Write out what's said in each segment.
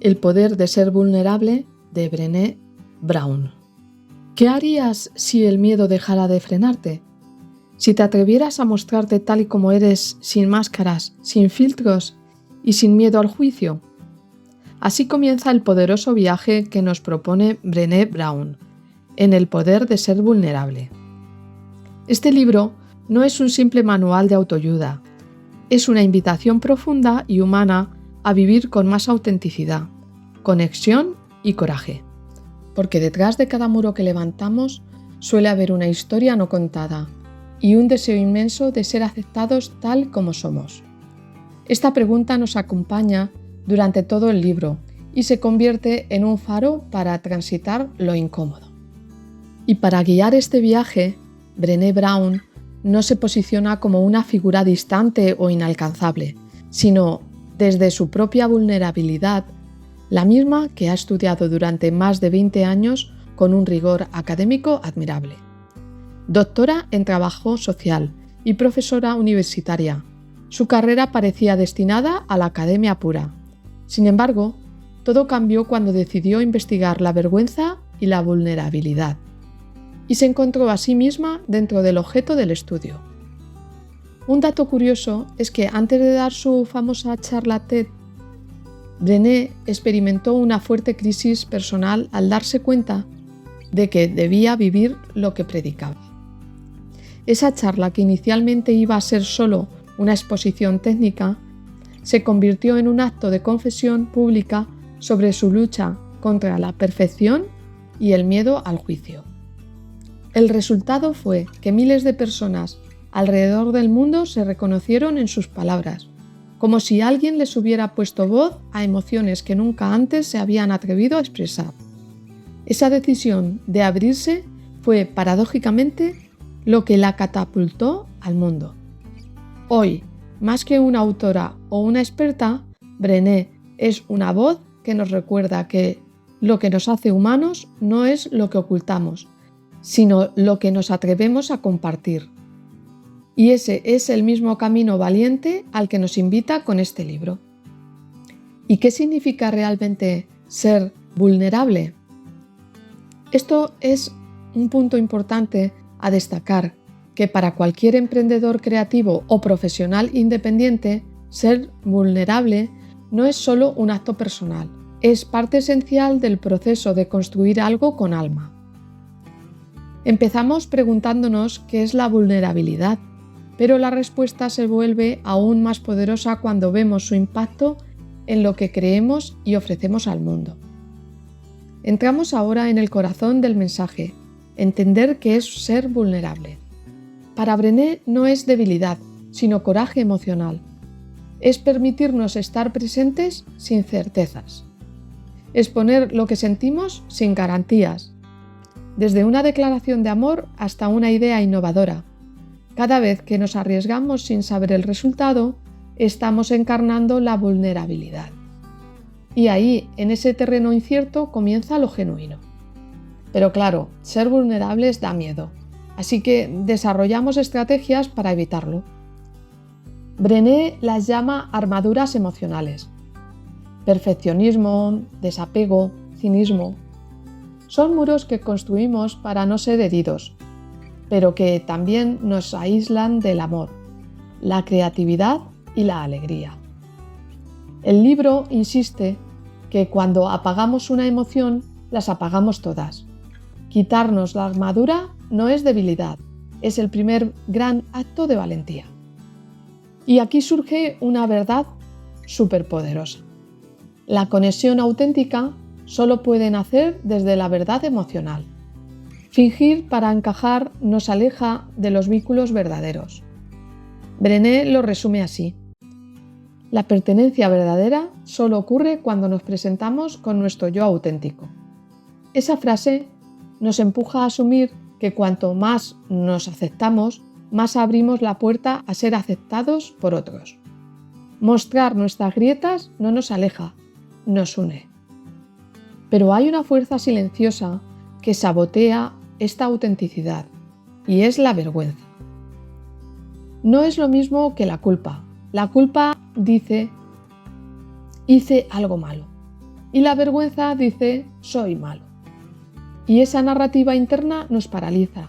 El poder de ser vulnerable, de Brené Brown. ¿Qué harías si el miedo dejara de frenarte? Si te atrevieras a mostrarte tal y como eres, sin máscaras, sin filtros y sin miedo al juicio. Así comienza el poderoso viaje que nos propone Brené Brown, en el poder de ser vulnerable. Este libro no es un simple manual de autoayuda, es una invitación profunda y humana a vivir con más autenticidad, conexión y coraje. Porque detrás de cada muro que levantamos suele haber una historia no contada y un deseo inmenso de ser aceptados tal como somos. Esta pregunta nos acompaña durante todo el libro y se convierte en un faro para transitar lo incómodo. Y para guiar este viaje, Brené Brown no se posiciona como una figura distante o inalcanzable, sino desde su propia vulnerabilidad, la misma que ha estudiado durante más de 20 años con un rigor académico admirable. Doctora en trabajo social y profesora universitaria, su carrera parecía destinada a la academia pura. Sin embargo, todo cambió cuando decidió investigar la vergüenza y la vulnerabilidad, y se encontró a sí misma dentro del objeto del estudio. Un dato curioso es que antes de dar su famosa charla TED, Brené experimentó una fuerte crisis personal al darse cuenta de que debía vivir lo que predicaba. Esa charla, que inicialmente iba a ser solo una exposición técnica, se convirtió en un acto de confesión pública sobre su lucha contra la perfección y el miedo al juicio. El resultado fue que miles de personas alrededor del mundo se reconocieron en sus palabras, como si alguien les hubiera puesto voz a emociones que nunca antes se habían atrevido a expresar. Esa decisión de abrirse fue, paradójicamente, lo que la catapultó al mundo. Hoy, más que una autora o una experta, Brené es una voz que nos recuerda que lo que nos hace humanos no es lo que ocultamos, sino lo que nos atrevemos a compartir. Y ese es el mismo camino valiente al que nos invita con este libro. ¿Y qué significa realmente ser vulnerable? Esto es un punto importante a destacar, que para cualquier emprendedor creativo o profesional independiente, ser vulnerable no es solo un acto personal, es parte esencial del proceso de construir algo con alma. Empezamos preguntándonos qué es la vulnerabilidad, pero la respuesta se vuelve aún más poderosa cuando vemos su impacto en lo que creemos y ofrecemos al mundo. Entramos ahora en el corazón del mensaje, entender qué es ser vulnerable. Para Brené no es debilidad, sino coraje emocional. Es permitirnos estar presentes sin certezas. Es poner lo que sentimos sin garantías, desde una declaración de amor hasta una idea innovadora. Cada vez que nos arriesgamos sin saber el resultado, estamos encarnando la vulnerabilidad. Y ahí, en ese terreno incierto, comienza lo genuino. Pero claro, ser vulnerables da miedo, así que desarrollamos estrategias para evitarlo. Brené las llama armaduras emocionales. Perfeccionismo, desapego, cinismo. Son muros que construimos para no ser heridos, pero que también nos aíslan del amor, la creatividad y la alegría. El libro insiste que cuando apagamos una emoción, las apagamos todas. Quitarnos la armadura no es debilidad, es el primer gran acto de valentía. Y aquí surge una verdad superpoderosa. La conexión auténtica solo puede nacer desde la verdad emocional. Fingir para encajar nos aleja de los vínculos verdaderos. Brené lo resume así: la pertenencia verdadera solo ocurre cuando nos presentamos con nuestro yo auténtico. Esa frase nos empuja a asumir que cuanto más nos aceptamos, más abrimos la puerta a ser aceptados por otros. Mostrar nuestras grietas no nos aleja, nos une. Pero hay una fuerza silenciosa que sabotea esta autenticidad, y es la vergüenza. No es lo mismo que la culpa. La culpa dice: hice algo malo. y la vergüenza dice soy malo. Y esa narrativa interna nos paraliza.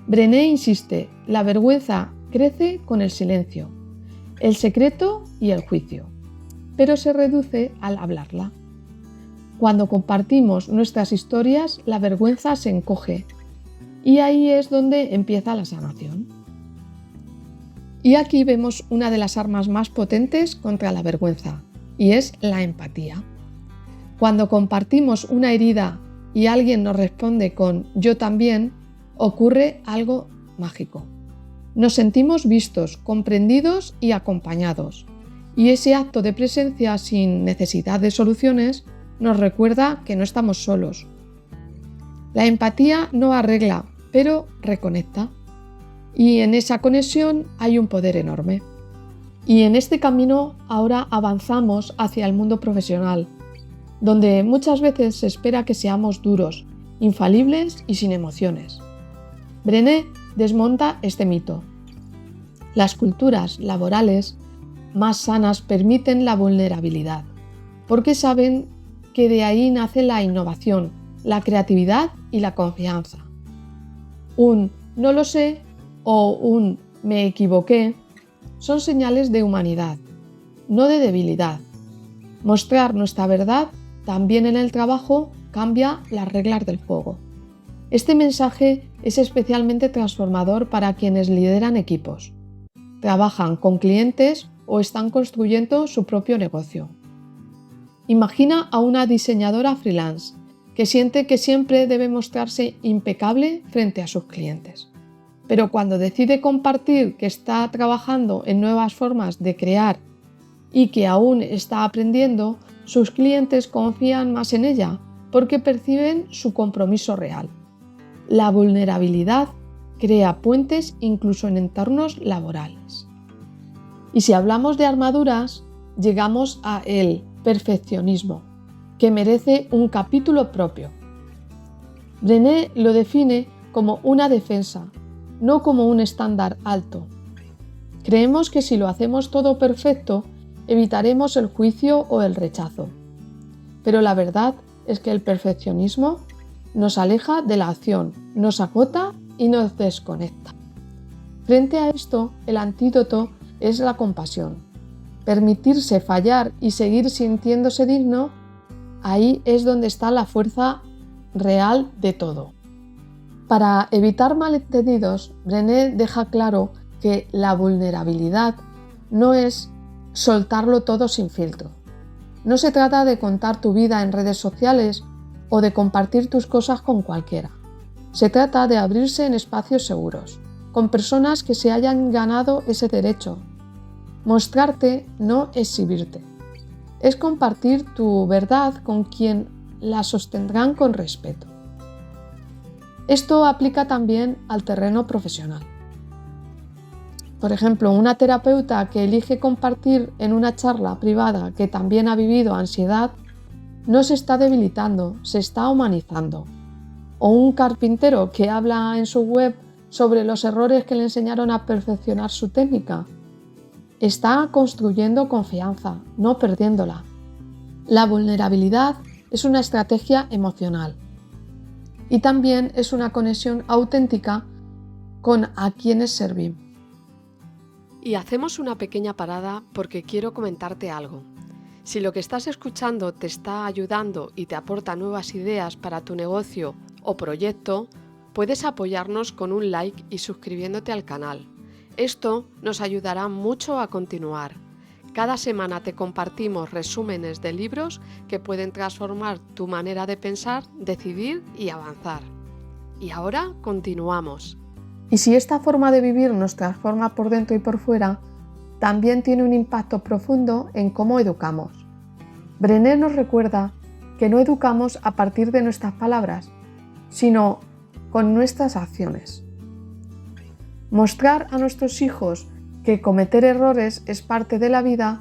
Brené insiste, la vergüenza crece con el silencio, el secreto y el juicio, pero se reduce al hablarla. Cuando compartimos nuestras historias, la vergüenza se encoge y ahí es donde empieza la sanación. Y aquí vemos una de las armas más potentes contra la vergüenza, y es la empatía. Cuando compartimos una herida y alguien nos responde con yo también, ocurre algo mágico. Nos sentimos vistos, comprendidos y acompañados, y ese acto de presencia sin necesidad de soluciones nos recuerda que no estamos solos. La empatía no arregla, pero reconecta. Y en esa conexión hay un poder enorme. Y en este camino ahora avanzamos hacia el mundo profesional, donde muchas veces se espera que seamos duros, infalibles y sin emociones. Brené desmonta este mito. Las culturas laborales más sanas permiten la vulnerabilidad, porque saben que de ahí nace la innovación, la creatividad y la confianza. Un no lo sé o un me equivoqué son señales de humanidad, no de debilidad. Mostrar nuestra verdad también en el trabajo cambia las reglas del juego. Este mensaje es especialmente transformador para quienes lideran equipos, trabajan con clientes o están construyendo su propio negocio. Imagina a una diseñadora freelance que siente que siempre debe mostrarse impecable frente a sus clientes. Pero cuando decide compartir que está trabajando en nuevas formas de crear y que aún está aprendiendo, sus clientes confían más en ella porque perciben su compromiso real. La vulnerabilidad crea puentes incluso en entornos laborales. Y si hablamos de armaduras, llegamos a el perfeccionismo, que merece un capítulo propio. Brené lo define como una defensa, no como un estándar alto. Creemos que si lo hacemos todo perfecto, evitaremos el juicio o el rechazo. Pero la verdad es que el perfeccionismo nos aleja de la acción, nos agota y nos desconecta. Frente a esto, el antídoto es la compasión. Permitirse fallar y seguir sintiéndose digno, ahí es donde está la fuerza real de todo. Para evitar malentendidos, Brené deja claro que la vulnerabilidad no es soltarlo todo sin filtro. No se trata de contar tu vida en redes sociales o de compartir tus cosas con cualquiera. Se trata de abrirse en espacios seguros, con personas que se hayan ganado ese derecho. Mostrarte, no exhibirte. Es compartir tu verdad con quien la sostendrán con respeto. Esto aplica también al terreno profesional. Por ejemplo, una terapeuta que elige compartir en una charla privada que también ha vivido ansiedad, no se está debilitando, se está humanizando. O un carpintero que habla en su web sobre los errores que le enseñaron a perfeccionar su técnica, está construyendo confianza, no perdiéndola. La vulnerabilidad es una estrategia emocional y también es una conexión auténtica con a quienes servimos. Y hacemos una pequeña parada porque quiero comentarte algo. Si lo que estás escuchando te está ayudando y te aporta nuevas ideas para tu negocio o proyecto, puedes apoyarnos con un like y suscribiéndote al canal. Esto nos ayudará mucho a continuar. Cada semana te compartimos resúmenes de libros que pueden transformar tu manera de pensar, decidir y avanzar. Y ahora continuamos. Y si esta forma de vivir nos transforma por dentro y por fuera, también tiene un impacto profundo en cómo educamos. Brené nos recuerda que no educamos a partir de nuestras palabras, sino con nuestras acciones. Mostrar a nuestros hijos que cometer errores es parte de la vida,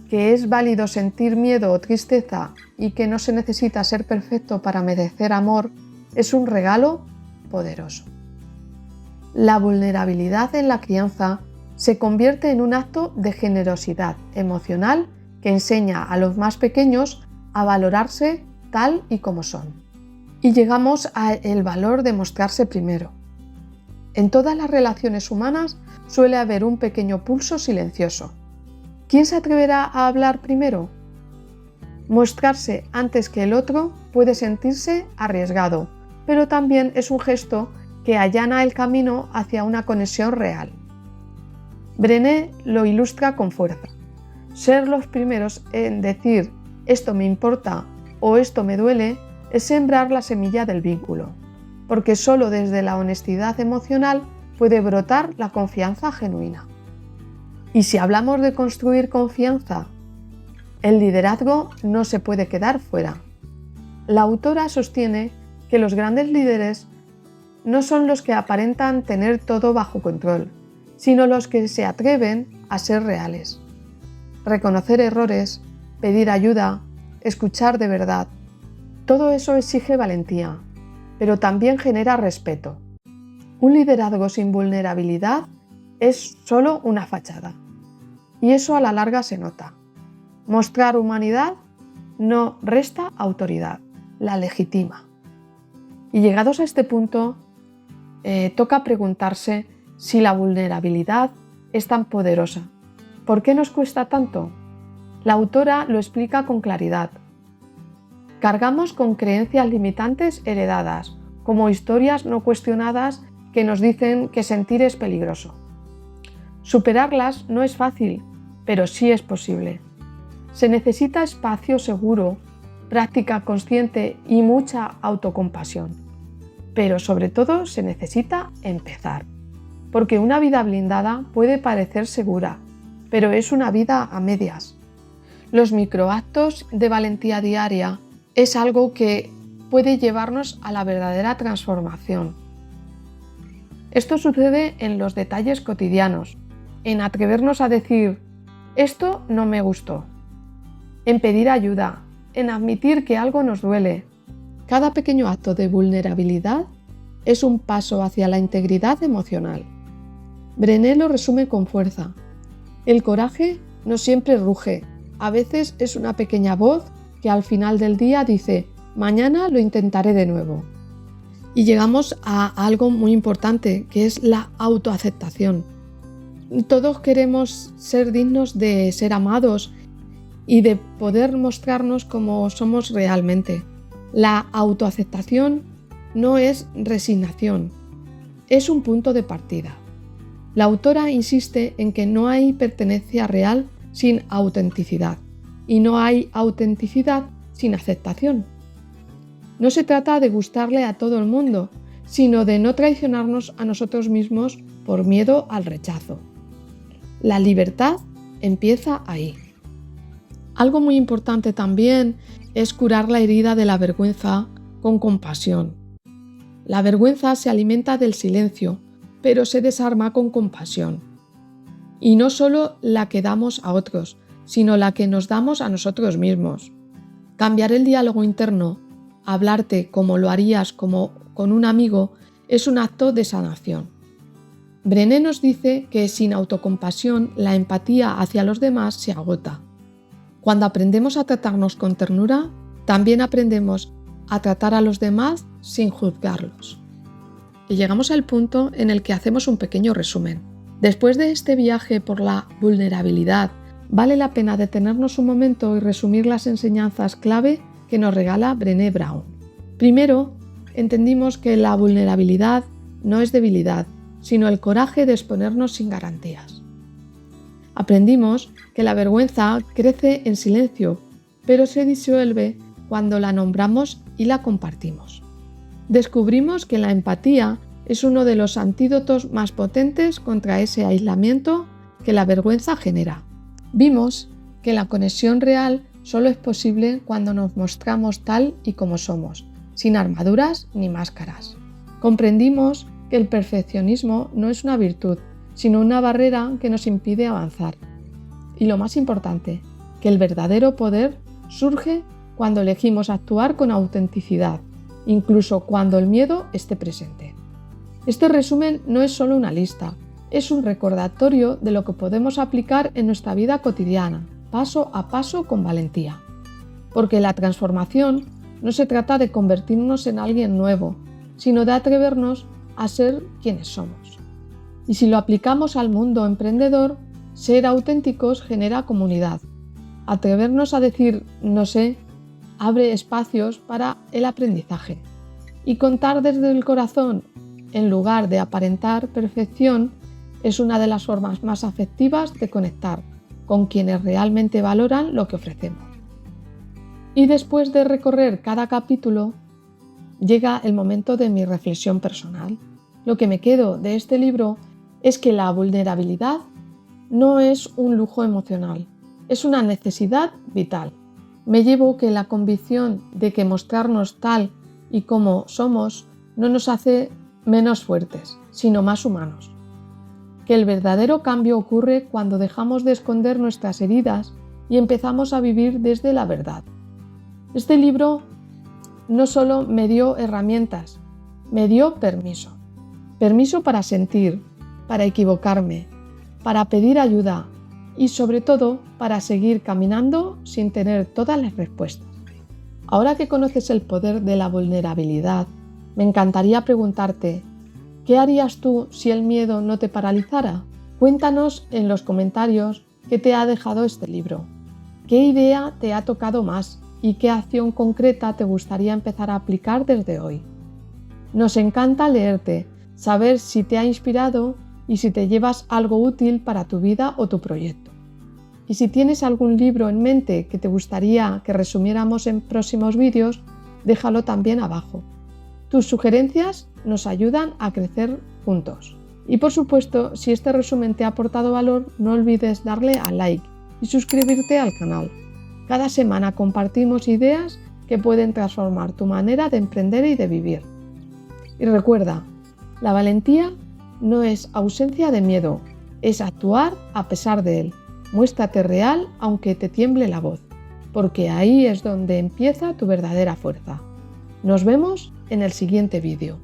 que es válido sentir miedo o tristeza y que no se necesita ser perfecto para merecer amor, es un regalo poderoso. La vulnerabilidad en la crianza se convierte en un acto de generosidad emocional que enseña a los más pequeños a valorarse tal y como son. Y llegamos al valor de mostrarse primero. En todas las relaciones humanas suele haber un pequeño pulso silencioso. ¿Quién se atreverá a hablar primero? Mostrarse antes que el otro puede sentirse arriesgado, pero también es un gesto que allana el camino hacia una conexión real. Brené lo ilustra con fuerza. Ser los primeros en decir esto me importa o esto me duele es sembrar la semilla del vínculo, porque solo desde la honestidad emocional puede brotar la confianza genuina. Y si hablamos de construir confianza, el liderazgo no se puede quedar fuera. La autora sostiene que los grandes líderes no son los que aparentan tener todo bajo control, sino los que se atreven a ser reales. Reconocer errores, pedir ayuda, escuchar de verdad, todo eso exige valentía, pero también genera respeto. Un liderazgo sin vulnerabilidad es solo una fachada, y eso a la larga se nota. Mostrar humanidad no resta autoridad, la legitima. Y llegados a este punto, toca preguntarse si la vulnerabilidad es tan poderosa. ¿Por qué nos cuesta tanto? La autora lo explica con claridad. Cargamos con creencias limitantes heredadas, como historias no cuestionadas que nos dicen que sentir es peligroso. Superarlas no es fácil, pero sí es posible. Se necesita espacio seguro, práctica consciente y mucha autocompasión. Pero sobre todo se necesita empezar, porque una vida blindada puede parecer segura, pero es una vida a medias. Los microactos de valentía diaria es algo que puede llevarnos a la verdadera transformación. Esto sucede en los detalles cotidianos, en atrevernos a decir, esto no me gustó, en pedir ayuda, en admitir que algo nos duele. Cada pequeño acto de vulnerabilidad es un paso hacia la integridad emocional. Brené lo resume con fuerza. El coraje no siempre ruge, a veces es una pequeña voz que al final del día dice, mañana lo intentaré de nuevo. Y llegamos a algo muy importante, que es la autoaceptación. Todos queremos ser dignos de ser amados y de poder mostrarnos como somos realmente. La autoaceptación no es resignación, es un punto de partida. La autora insiste en que no hay pertenencia real sin autenticidad y no hay autenticidad sin aceptación. No se trata de gustarle a todo el mundo, sino de no traicionarnos a nosotros mismos por miedo al rechazo. La libertad empieza ahí. Algo muy importante también es curar la herida de la vergüenza con compasión. La vergüenza se alimenta del silencio, pero se desarma con compasión. Y no solo la que damos a otros, sino la que nos damos a nosotros mismos. Cambiar el diálogo interno, hablarte como lo harías como con un amigo, es un acto de sanación. Brené nos dice que sin autocompasión la empatía hacia los demás se agota. Cuando aprendemos a tratarnos con ternura, también aprendemos a tratar a los demás sin juzgarlos. Y llegamos al punto en el que hacemos un pequeño resumen. Después de este viaje por la vulnerabilidad, vale la pena detenernos un momento y resumir las enseñanzas clave que nos regala Brené Brown. Primero, entendimos que la vulnerabilidad no es debilidad, sino el coraje de exponernos sin garantías. Aprendimos que la vergüenza crece en silencio, pero se disuelve cuando la nombramos y la compartimos. Descubrimos que la empatía es uno de los antídotos más potentes contra ese aislamiento que la vergüenza genera. Vimos que la conexión real solo es posible cuando nos mostramos tal y como somos, sin armaduras ni máscaras. Comprendimos que el perfeccionismo no es una virtud, sino una barrera que nos impide avanzar. Y lo más importante, que el verdadero poder surge cuando elegimos actuar con autenticidad, incluso cuando el miedo esté presente. Este resumen no es solo una lista, es un recordatorio de lo que podemos aplicar en nuestra vida cotidiana, paso a paso con valentía. porque la transformación no se trata de convertirnos en alguien nuevo, sino de atrevernos a ser quienes somos. Y si lo aplicamos al mundo emprendedor, ser auténticos genera comunidad. Atrevernos a decir no sé abre espacios para el aprendizaje. Y contar desde el corazón, en lugar de aparentar perfección, es una de las formas más afectivas de conectar con quienes realmente valoran lo que ofrecemos. Y después de recorrer cada capítulo, llega el momento de mi reflexión personal. Lo que me quedo de este libro es que la vulnerabilidad no es un lujo emocional, es una necesidad vital. Me llevo que la convicción de que mostrarnos tal y como somos no nos hace menos fuertes, sino más humanos. Que el verdadero cambio ocurre cuando dejamos de esconder nuestras heridas y empezamos a vivir desde la verdad. Este libro no solo me dio herramientas, me dio permiso. Permiso para sentir, para equivocarme, para pedir ayuda y sobre todo para seguir caminando sin tener todas las respuestas. Ahora que conoces el poder de la vulnerabilidad, me encantaría preguntarte, ¿qué harías tú si el miedo no te paralizara? Cuéntanos en los comentarios qué te ha dejado este libro, qué idea te ha tocado más y qué acción concreta te gustaría empezar a aplicar desde hoy. Nos encanta leerte, saber si te ha inspirado y si te llevas algo útil para tu vida o tu proyecto. Y si tienes algún libro en mente que te gustaría que resumiéramos en próximos vídeos, déjalo también abajo. Tus sugerencias nos ayudan a crecer juntos. Y por supuesto, si este resumen te ha aportado valor, no olvides darle a like y suscribirte al canal. Cada semana compartimos ideas que pueden transformar tu manera de emprender y de vivir. Y recuerda, la valentía no es ausencia de miedo, es actuar a pesar de él. Muéstrate real aunque te tiemble la voz, porque ahí es donde empieza tu verdadera fuerza. Nos vemos en el siguiente vídeo.